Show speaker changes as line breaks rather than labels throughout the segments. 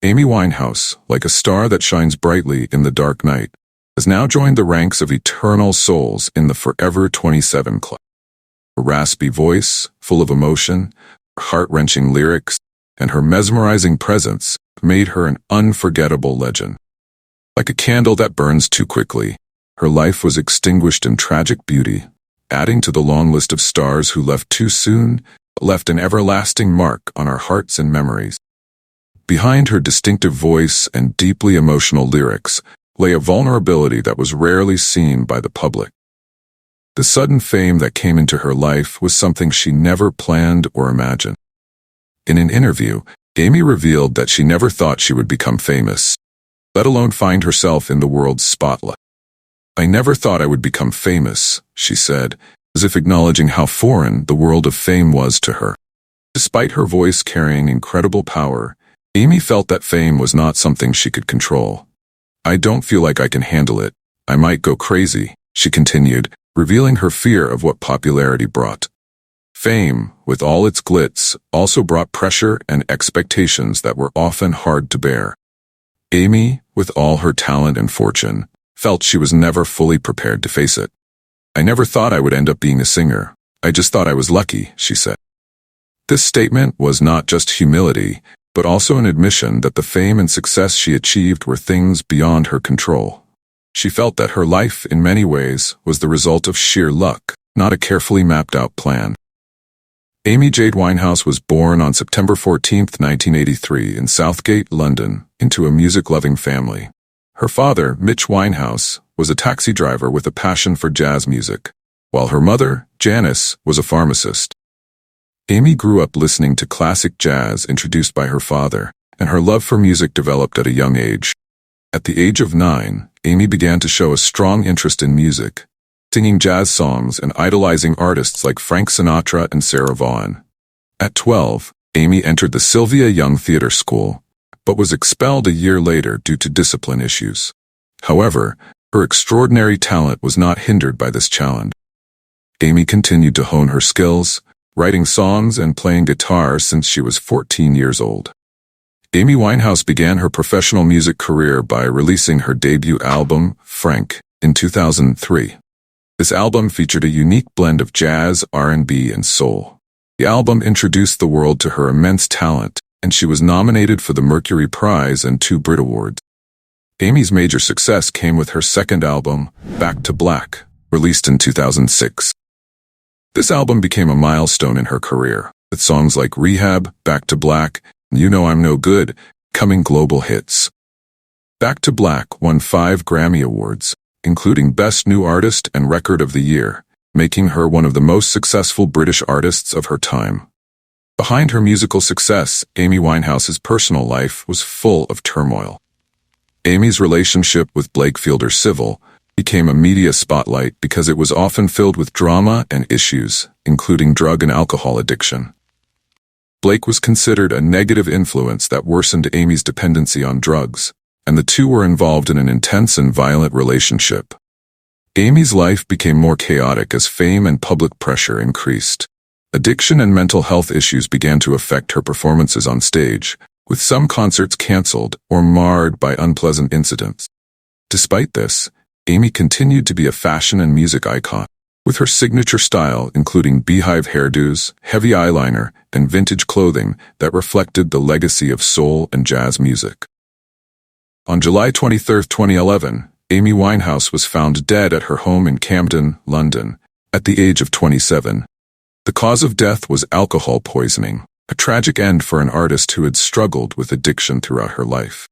Amy Winehouse, like a star that shines brightly in the dark night, has now joined the ranks of eternal souls in the Forever 27 Club. Her raspy voice, full of emotion, her heart-wrenching lyrics, and her mesmerizing presence made her an unforgettable legend. Like a candle that burns too quickly, her life was extinguished in tragic beauty, adding to the long list of stars who left too soon, but left an everlasting mark on our hearts and memories. Behind her distinctive voice and deeply emotional lyrics lay a vulnerability that was rarely seen by the public. The sudden fame that came into her life was something she never planned or imagined. In an interview, Amy revealed that she never thought she would become famous, let alone find herself in the world's spotlight. "I never thought I would become famous," she said, as if acknowledging how foreign the world of fame was to her. Despite her voice carrying incredible power, Amy felt that fame was not something she could control. "I don't feel like I can handle it. I might go crazy," she continued, revealing her fear of what popularity brought. Fame, with all its glitz, also brought pressure and expectations that were often hard to bear. Amy, with all her talent and fortune, felt she was never fully prepared to face it. "I never thought I would end up being a singer. I just thought I was lucky," she said. This statement was not just humility, but also an admission that the fame and success she achieved were things beyond her control. She felt that her life, in many ways, was the result of sheer luck, not a carefully mapped-out plan. Amy Jade Winehouse was born on September 14, 1983, in Southgate, London, into a music-loving family. Her father, Mitch Winehouse, was a taxi driver with a passion for jazz music, while her mother, Janice, was a pharmacist. Amy grew up listening to classic jazz introduced by her father, and her love for music developed at a young age. At the age of 9, Amy began to show a strong interest in music, singing jazz songs and idolizing artists like Frank Sinatra and Sarah Vaughan. At 12, Amy entered the Sylvia Young Theatre School, but was expelled a year later due to discipline issues. However, her extraordinary talent was not hindered by this challenge. Amy continued to hone her skills, writing songs and playing guitar since she was 14 years old. Amy Winehouse began her professional music career by releasing her debut album, Frank, in 2003. This album featured a unique blend of jazz, R&B, and soul. The album introduced the world to her immense talent, and she was nominated for the Mercury Prize and 2 Brit Awards. Amy's major success came with her second album, Back to Black, released in 2006. This album became a milestone in her career, with songs like Rehab, Back to Black, and You Know I'm No Good becoming global hits. Back to Black won 5 Grammy Awards, including Best New Artist and Record of the Year, making her one of the most successful British artists of her time. Behind her musical success, Amy Winehouse's personal life was full of turmoil. Amy's relationship with Blake Fielder Civil became a media spotlight because it was often filled with drama and issues, including drug and alcohol addiction. Blake was considered a negative influence that worsened Amy's dependency on drugs, and the two were involved in an intense and violent relationship. Amy's life became more chaotic as fame and public pressure increased. Addiction and mental health issues began to affect her performances on stage, with some concerts canceled or marred by unpleasant incidents. Despite this, Amy continued to be a fashion and music icon, with her signature style including beehive hairdos, heavy eyeliner, and vintage clothing that reflected the legacy of soul and jazz music. On July 23, 2011, Amy Winehouse was found dead at her home in Camden, London, at the age of 27. The cause of death was alcohol poisoning, a tragic end for an artist who had struggled with addiction throughout her life.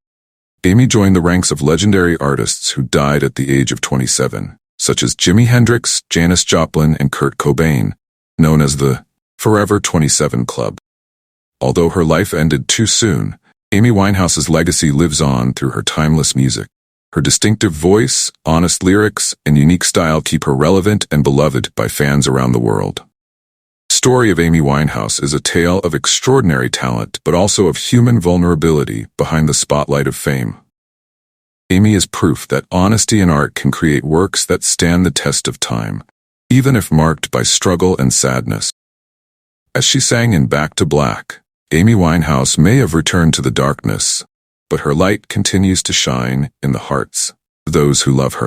Amy joined the ranks of legendary artists who died at the age of 27, such as Jimi Hendrix, Janis Joplin, and Kurt Cobain, known as the Forever 27 Club. Although her life ended too soon, Amy Winehouse's legacy lives on through her timeless music. Her distinctive voice, honest lyrics, and unique style keep her relevant and beloved by fans around the world. The story of Amy Winehouse is a tale of extraordinary talent, but also of human vulnerability behind the spotlight of fame. Amy is proof that honesty in art can create works that stand the test of time, even if marked by struggle and sadness. As she sang in Back to Black, Amy Winehouse may have returned to the darkness, but her light continues to shine in the hearts of those who love her.